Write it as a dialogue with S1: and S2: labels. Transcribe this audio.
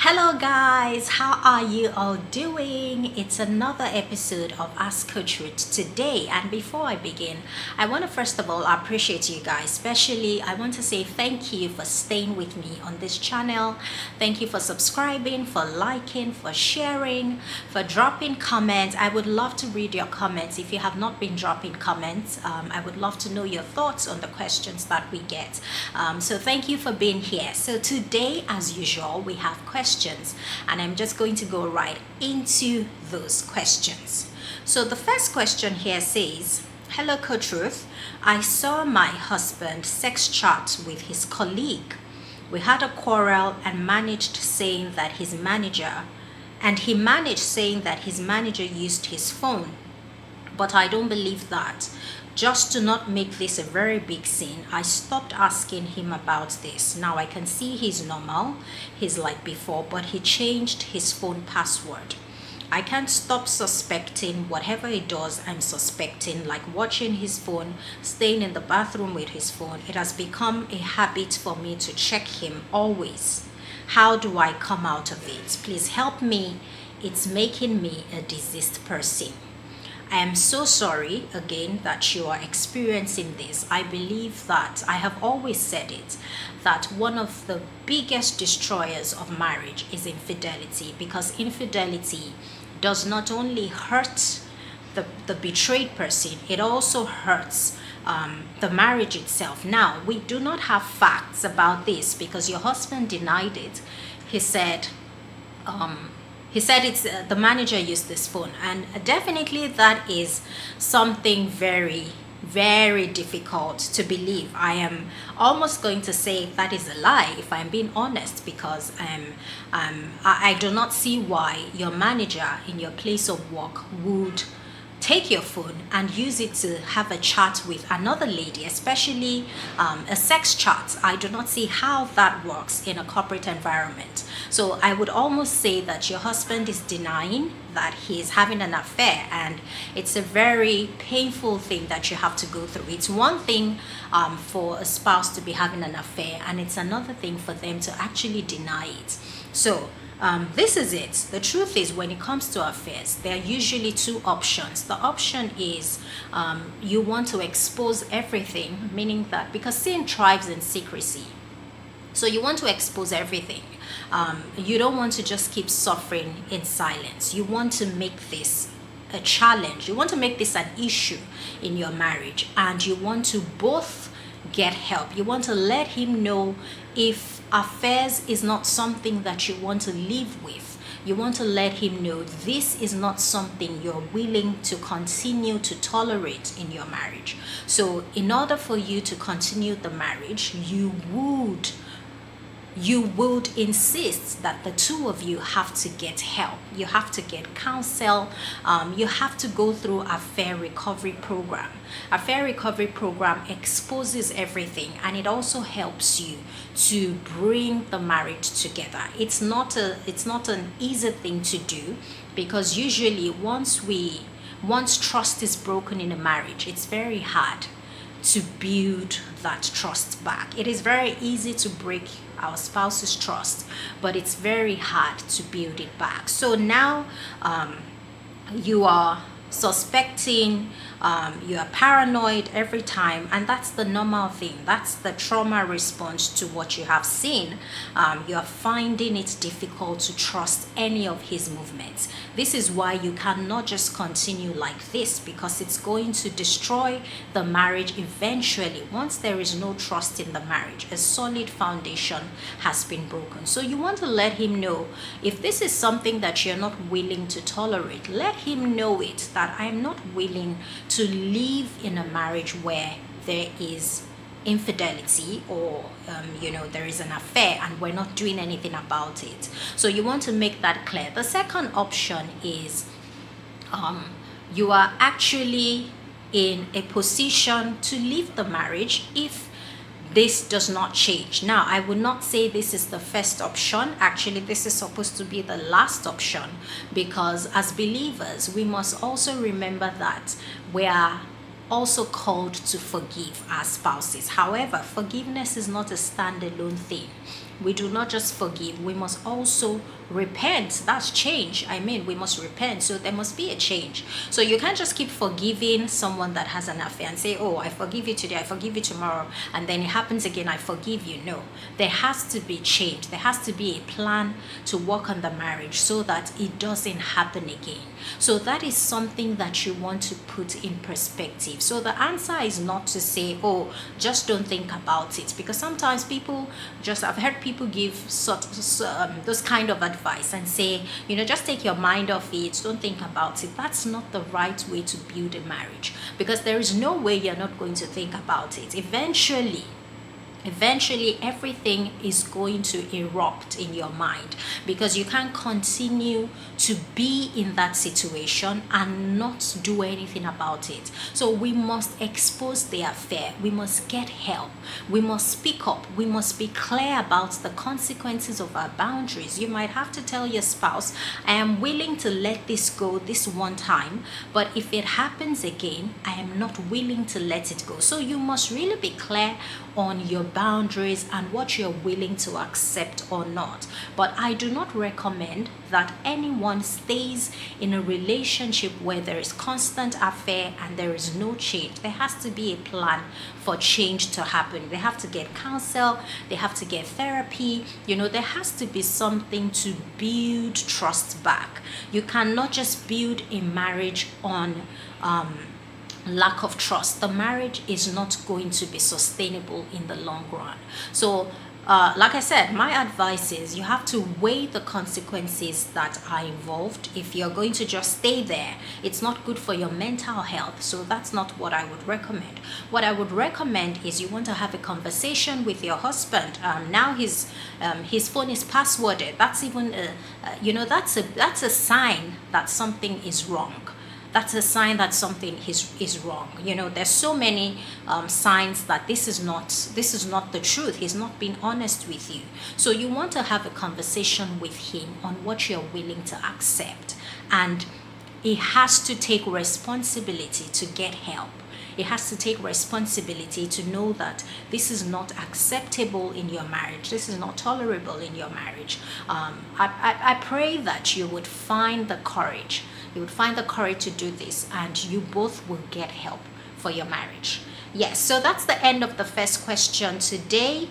S1: Hello guys, how are you all doing? It's another episode of Ask Coach Ruth today, and before I begin, I want to first of all appreciate you guys. Especially I want to say thank you for staying with me on this channel. Thank you for subscribing, for liking, for sharing, for dropping comments. I would love to read your comments. If you have not been dropping comments, I would love to know your thoughts on the questions that we get. So thank you for being here. So today, as usual, we have questions, and I'm just going to go right into those questions. So the first question here says, hello Coach Ruth, I saw my husband sex chat with his colleague. We had a quarrel and managed saying that his manager used his phone, but I don't believe that. Just to not make this a very big scene, I stopped asking him about this. Now I can see he's normal, he's like before, but he changed his phone password. I can't stop suspecting. Whatever he does, I'm suspecting, like watching his phone, staying in the bathroom with his phone. It has become a habit for me to check him always. How do I come out of it? Please help me. It's making me a diseased person. I am so sorry again that you are experiencing this. I believe that I have always said it, that one of the biggest destroyers of marriage is infidelity, because infidelity does not only hurt the betrayed person, it also hurts the marriage itself. Now, we do not have facts about this because your husband denied it. He said it's the manager used this phone, and definitely that is something very, very difficult to believe. I am almost going to say that is a lie, if I'm being honest, because I do not see why your manager in your place of work would take your phone and use it to have a chat with another lady, especially a sex chat. I do not see how that works in a corporate environment. So I would almost say that your husband is denying that he is having an affair, and it's a very painful thing that you have to go through. It's one thing for a spouse to be having an affair, and it's another thing for them to actually deny it. So this is it. The truth is, when it comes to affairs, there are usually two options. The option is you want to expose everything, meaning that because sin thrives in secrecy, so you want to expose everything. You don't want to just keep suffering in silence. You want to make this a challenge. You want to make this an issue in your marriage, and you want to both get help. You want to let him know if affairs is not something that you want to live with. You want to let him know this is not something you're willing to continue to tolerate in your marriage. So in order for you to continue the marriage, you would insist that the two of you have to get help. You have to get counsel. You have to go through a fair recovery program. A fair recovery program exposes everything, and it also helps you to bring the marriage together. It's not an easy thing to do, because usually once trust is broken in a marriage, it's very hard to build that trust back. It is very easy to break our spouse's trust, but it's very hard to build it back. So now you are suspecting, you are paranoid every time, and that's the normal thing. That's the trauma response to what you have seen. You are finding it difficult to trust any of his movements. This is why you cannot just continue like this, because it's going to destroy the marriage eventually. Once there is no trust in the marriage, a solid foundation has been broken. So you want to let him know, if this is something that you're not willing to tolerate, let him know it, that I'm not willing to live in a marriage where there is infidelity, or there is an affair and we're not doing anything about it. So you want to make that clear. The second option is you are actually in a position to leave the marriage if this does not change. Now, I would not say this is the first option. Actually, this is supposed to be the last option, because as believers, we must also remember that we are also called to forgive our spouses. However, forgiveness is not a standalone thing. we do not just forgive, we must also repent. That's change. I mean, we must repent. So there must be a change. So you can't just keep forgiving someone that has an affair and say, oh, I forgive you today, I forgive you tomorrow, and then it happens again, I forgive you. No, there has to be change. There has to be a plan to work on the marriage so that it doesn't happen again. So that is something that you want to put in perspective. So the answer is not to say, oh, just don't think about it, because sometimes people just, I've heard people give those kind of advice and say, just take your mind off it, don't think about it. That's not the right way to build a marriage, because there is no way you're not going to think about it. Eventually everything is going to erupt in your mind, because you can't continue to be in that situation and not do anything about it. So we must expose the affair, we must get help, we must speak up, we must be clear about the consequences of our boundaries. You might have to tell your spouse, I am willing to let this go this one time, but if it happens again, I am not willing to let it go. So you must really be clear on your boundaries and what you're willing to accept or not. But I do not recommend that anyone stays in a relationship where there is constant affair and there is no change. There has to be a plan for change to happen. They have to get counsel, they have to get therapy. There has to be something to build trust back. You cannot just build a marriage on lack of trust. The marriage is not going to be sustainable in the long run. So like I said, my advice is you have to weigh the consequences that are involved. If you're going to just stay there, it's not good for your mental health. So that's not what I would recommend. What I would recommend is you want to have a conversation with your husband. Now his phone is passworded. That's even that's a sign that something is wrong. That's a sign that something is wrong. There's so many signs that this is not the truth. He's not being honest with you. So you want to have a conversation with him on what you're willing to accept, and he has to take responsibility to get help. It has to take responsibility to know that this is not acceptable in your marriage. This is not tolerable in your marriage. I pray that you would find the courage. You would find the courage to do this, and you both will get help for your marriage. Yes, so that's the end of the first question today.